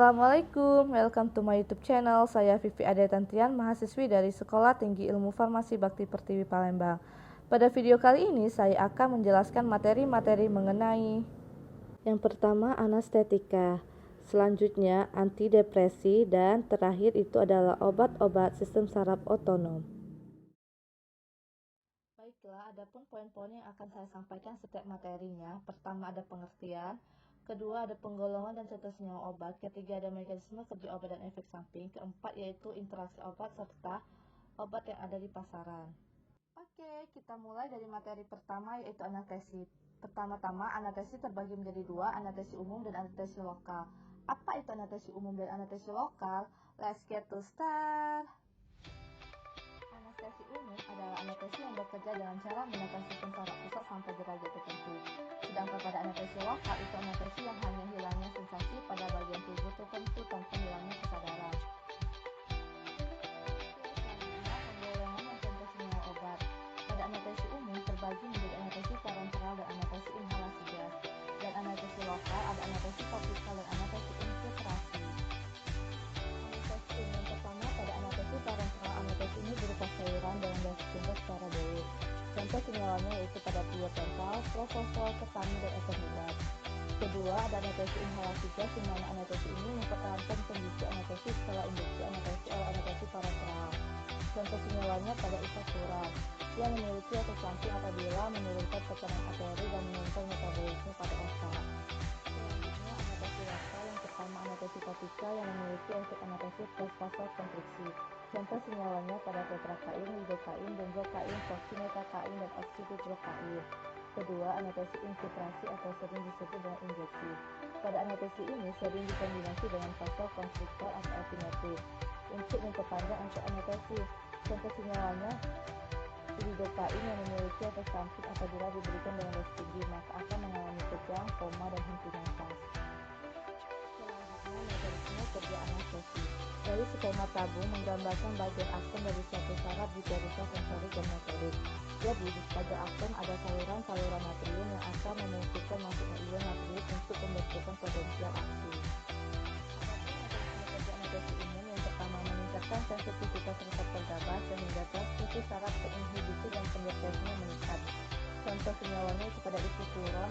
Assalamualaikum, welcome to my YouTube channel. Saya Vivi Ade Tantrian, mahasiswi dari Sekolah Tinggi Ilmu Farmasi Bakti Pertiwi Palembang. Pada video kali ini saya akan menjelaskan materi-materi mengenai yang pertama anestetika, selanjutnya antidepresi, dan terakhir itu adalah obat-obat sistem saraf otonom. Baiklah, adapun poin-poin yang akan saya sampaikan setiap materinya. Pertama ada pengertian, kedua ada penggolongan dan contoh senyawa obat, ketiga ada mekanisme kerja obat dan efek samping, keempat yaitu interaksi obat serta obat yang ada di pasaran. Oke, kita mulai dari materi pertama yaitu anestesi. Pertama-tama anestesi terbagi menjadi dua, anestesi umum dan anestesi lokal. Apa itu anestesi umum dan anestesi lokal? Let's get to start. Anestesi umum adalah anestesi yang bekerja dengan cara menekan sistem saraf pusat sampai derajat tertentu. Sedangkan pada anestesi lokal itu anestesi yang hanya hilangnya sensasi pada bagian tubuh tertentu tanpa hilangnya kesadaran. Penggolongan dan contoh senyawa obat. Pada anestesi umum terbagi menjadi anestesi parenteral dan anestesi inhalasi gas. Dan anestesi lokal ada anestesi topikal dan anestesi infiltrasi. Anestesi umum pertama pada anestesi parenteral, anestesi ini berupa cairan dalam gas jumlah secara bau. Contoh senyawanya yaitu pada tiopental, propofol, ketamine, dan etanibat. Kedua ada anestesi inhalasi gas, di mana anestesi ini mempertahankan kondisi anestesi setelah induksi anestesi oleh anestesi parenteral. Contoh senyawanya pada isofluran yang memiliki efek samping apabila menurunkan tekanan arteri dan menurunkan metabolisme pada otak. Selanjutnya anestesi lokal, yang pertama anestesi topikal yang memiliki efek anestesi plus vasokonstriksi. Contoh senyawanya pada tetrakain, lidokain, benzokain, fosfimetaikain, dan oksibutrokain. Kedua, anestesi infiltrasi atau sering disebut dengan injeksi. Pada anestesi ini sering dikombinasi dengan vasokonstriktor atau epinefrin untuk memperpanjang efek anestesi. Contoh senyawanya lidokain yang memiliki efek samping apabila diberikan dengan dosis tinggi maka akan mengalami kejang, koma, dan henti nafas. Selanjutnya mekanisme kerja anestesi. Dari skema tabung menggambarkan bagian akson dari suatu saraf di perisa sensorik dan motorik. Jadi di sebagai akson ada saluran-saluran natrium yang akan memungkinkan masuknya ion natrium untuk pembentukan potensial aksi. Mekanisme kerja anestesi umum yang pertama meningkatkan sensitivitas reseptor GABA sehingga transmisi saraf ke inhibisi dan pendeteksinya meningkat. Contoh senyawanya itu pada isofluron,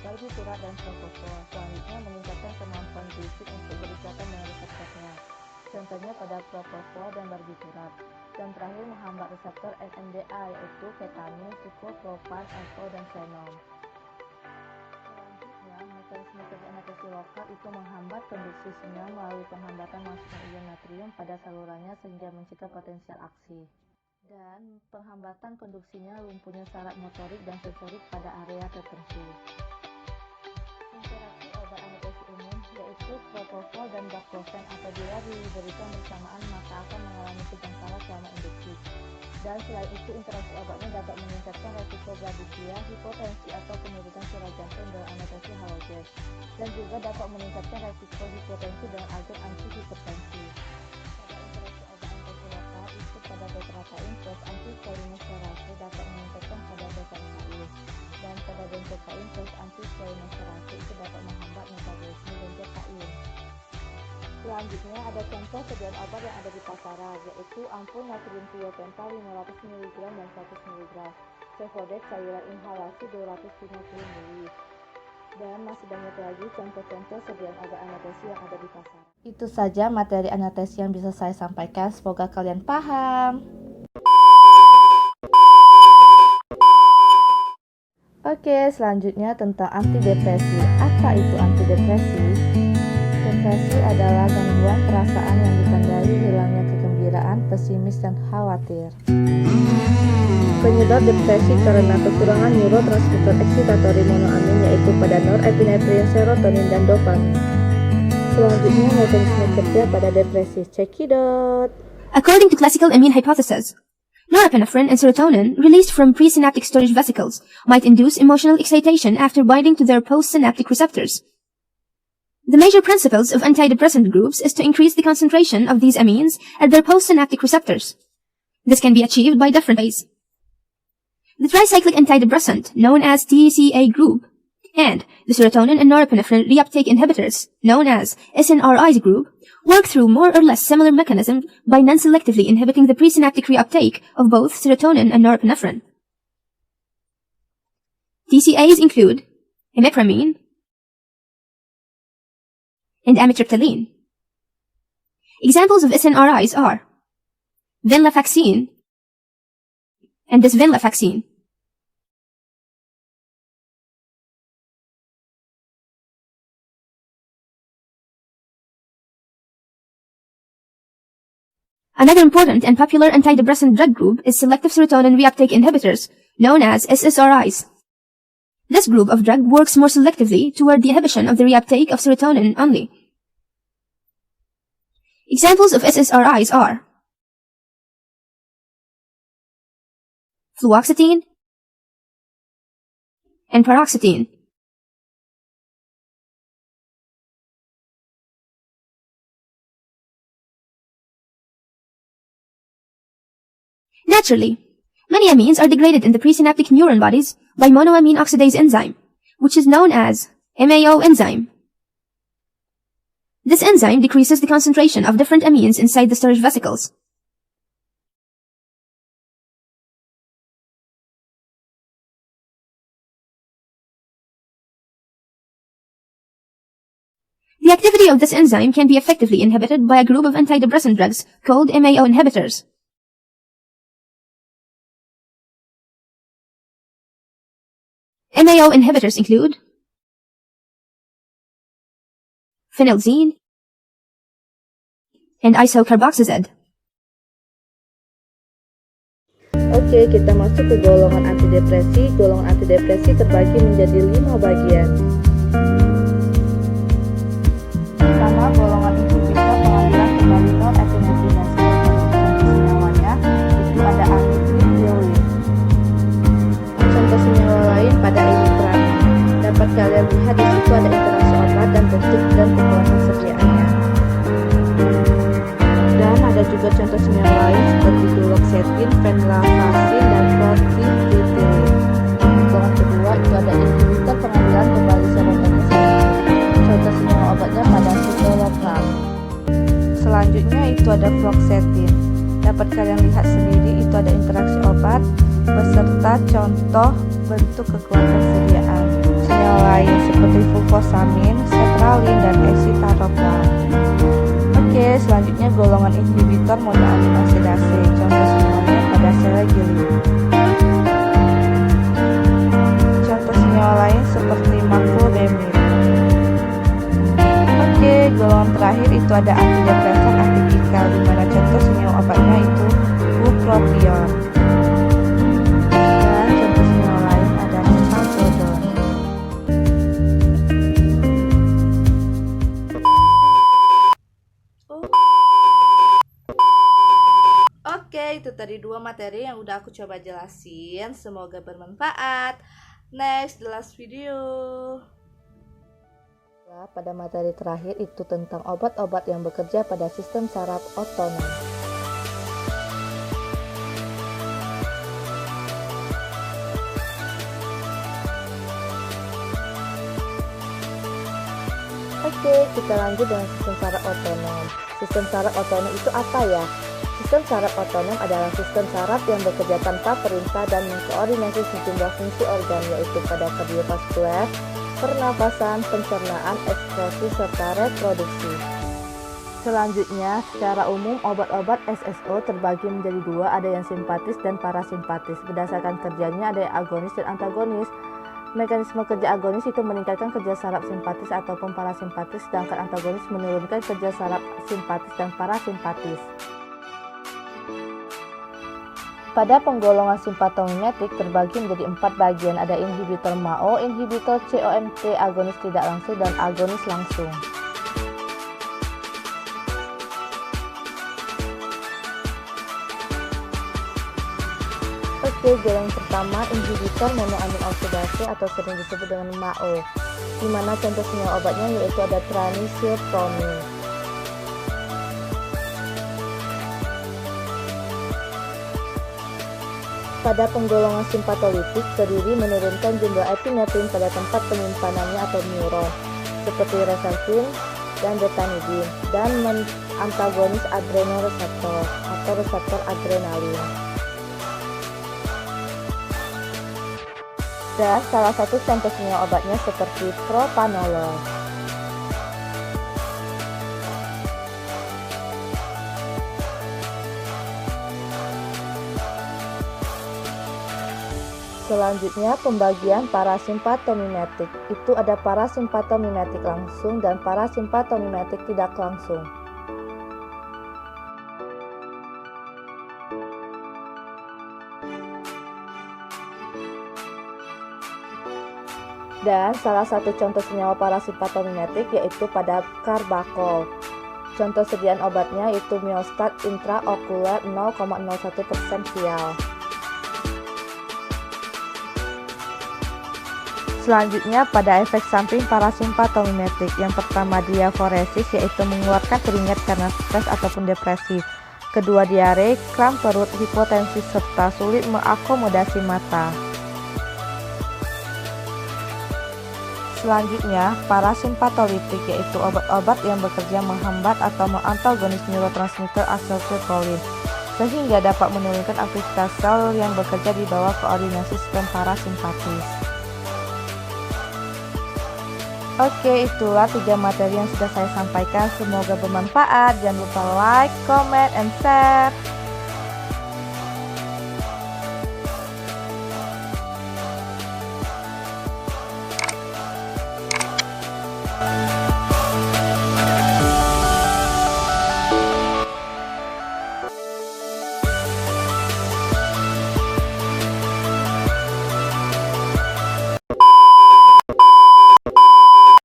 barbiturat, dan propofol. Selanjutnya meningkatkan kemampuan gliksid untuk berikatan dengan reseptornya. Contohnya pada propofol dan barbiturat. Dan terakhir menghambat reseptor NMDA yaitu ketamin, siklopropan, FO, dan xenon. Selanjutnya mekanisme kerja anestesi lokal itu menghambat konduksi sinyal melalui penghambatan masuknya ion natrium pada salurannya sehingga mencegah potensial aksi. Dan penghambatan konduksinya lumpuhnya saraf motorik dan sensorik pada area tertentu. Interaksi obat anestesi umum yaitu propofol dan baclofen apabila diberikan bersamaan maka akan mengalami kejang saraf selama induksi. Dan selain itu interaksi obatnya dapat meningkatkan resiko bradykia, hipotensi atau penurunan suara jantung dengan anestesi halogen, dan juga dapat meningkatkan resiko hipotensi dengan agen antihipertensi. Pada interaksi obat anestesi lokal itu pada tetrakain plus anticholinesterase dapat meningkatkan kadar tetrakain, dan pada benzokain plus anticholinesterase itu dapat menghambat metabolisme benzokain. Selanjutnya ada contoh sediaan obat yang ada di pasaran, yaitu ampul natrium tiopental 500 mg dan 100 mg, Cefodex cairan inhalasi 250 ml. Dan masih banyak lagi contoh-contoh sediaan obat anestesi yang ada di pasaran. Itu saja materi anestesi yang bisa saya sampaikan, semoga kalian paham. Oke, selanjutnya tentang antidepresi. Apa itu antidepresi? Depresi adalah gangguan perasaan yang ditandai hilangnya kegembiraan, pesimis, dan khawatir. Penyebab depresi karena kekurangan neurotransmitter excitatory monoamin yaitu pada norepinefrin, serotonin, dan dopamin. Selanjutnya mekanisme kerja pada depresi. Check it out. According to classical amine hypothesis, norepinephrine and serotonin released from presynaptic storage vesicles might induce emotional excitation after binding to their postsynaptic receptors. The major principles of antidepressant groups is to increase the concentration of these amines at their postsynaptic receptors. This can be achieved by different ways. The tricyclic antidepressant, known as TCA group, And the serotonin and norepinephrine reuptake inhibitors, known as SNRIs group, work through more or less similar mechanisms by non-selectively inhibiting the presynaptic reuptake of both serotonin and norepinephrine. TCAs include imipramine and amitriptyline. Examples of SNRIs are venlafaxine and desvenlafaxine. Another important and popular antidepressant drug group is selective serotonin reuptake inhibitors, known as SSRIs. This group of drug works more selectively toward the inhibition of the reuptake of serotonin only. Examples of SSRIs are fluoxetine and paroxetine. Naturally, many amines are degraded in the presynaptic neuron bodies by monoamine oxidase enzyme, which is known as MAO enzyme. This enzyme decreases the concentration of different amines inside the storage vesicles. The activity of this enzyme can be effectively inhibited by a group of antidepressant drugs called MAO inhibitors. MAO inhibitors include phenelzine and isocarboxazid. Oke, kita masuk ke golongan antidepresi. Golongan antidepresi terbagi menjadi 5 bagian. Pertama, golongan inhibitor pengambilan kembali norepinefrin dan serotonin. Contoh senyawanya itu ada amitriptyline. Contoh senyawa lain pada imipramine. Dapat kalian lihat di situ ada interaksi obat dan bentuk dan kekuatan sediaannya. Dan ada juga contoh senyawa lain seperti duloxetine, venlafaxine, dan nortriptyline. Golongan kedua itu ada inhibitor pengambilan kembali serotonin. Contoh senyawa obatnya pada citalopram. Selanjutnya itu ada fluoxetine. Dapat kalian lihat sendiri itu ada interaksi obat beserta contoh bentuk kekuatan sediaan. Senyawa lain seperti fulfosamin, sertralin, dan escitalopram. Oke, selanjutnya golongan inhibitor monoamin oksidase. Contoh senyawanya pada selegiline. Contoh senyawa lain seperti macrobamid. Oke, golongan terakhir itu ada antidepresan atipikal, di mana contoh senyawa obatnya itu bupropion. Dan contoh senyawa lain ada methylprednisolone. Oke, itu tadi 2 materi yang udah aku coba jelasin. Semoga bermanfaat. Next, the last video. Pada materi terakhir itu tentang obat-obat yang bekerja pada sistem saraf otonom. Oke, kita lanjut dengan sistem saraf otonom. Sistem saraf otonom itu apa ya? Sistem saraf otonom adalah sistem saraf yang bekerja tanpa perintah dan mengkoordinasi sejumlah fungsi organ, yaitu pada kardiovaskuler, pernapasan, pencernaan, ekskresi, serta reproduksi. Selanjutnya, secara umum obat-obat SSO terbagi menjadi 2, ada yang simpatis dan parasimpatis. Berdasarkan kerjanya ada yang agonis dan antagonis. Mekanisme kerja agonis itu meningkatkan kerja saraf simpatis ataupun parasimpatis, sedangkan antagonis menurunkan kerja saraf simpatis dan parasimpatis. Pada penggolongan simpatomimetik terbagi menjadi 4 bagian, ada inhibitor MAO, inhibitor COMT, agonis tidak langsung, dan agonis langsung. Oke, golongan pertama inhibitor monoamin oksidase atau sering disebut dengan MAO, di mana contoh senyawa obatnya yaitu ada tranisilpromil. Pada penggolongan simpatolitik, kediri menurunkan jumlah epinefrin pada tempat penyimpanannya atau neuron, seperti reserpin dan betanidin, dan antagonis adrenoreseptor atau reseptor adrenalin. Dan salah satu contoh senyawa obatnya seperti propanolol. Selanjutnya, pembagian parasimpatomimetik. Itu ada parasimpatomimetik langsung dan parasimpatomimetik tidak langsung. Dan salah satu contoh senyawa parasimpatomimetik yaitu pada karbakol. Contoh sediaan obatnya yaitu Miostat intraokuler 0,01% vial. Selanjutnya pada efek samping parasimpatomimetik. Yang pertama diaforesis, yaitu mengeluarkan keringat karena stres ataupun depresi. Kedua diare, kram perut, hipotensi serta sulit mengakomodasi mata. Selanjutnya parasimpatolitik, yaitu obat-obat yang bekerja menghambat atau mengantagonis neurotransmitter asetilkolin sehingga dapat menurunkan aktivitas sel yang bekerja di bawah koordinasi sistem parasimpatis. Oke, itulah 3 materi yang sudah saya sampaikan. Semoga bermanfaat. Jangan lupa like, comment, and share.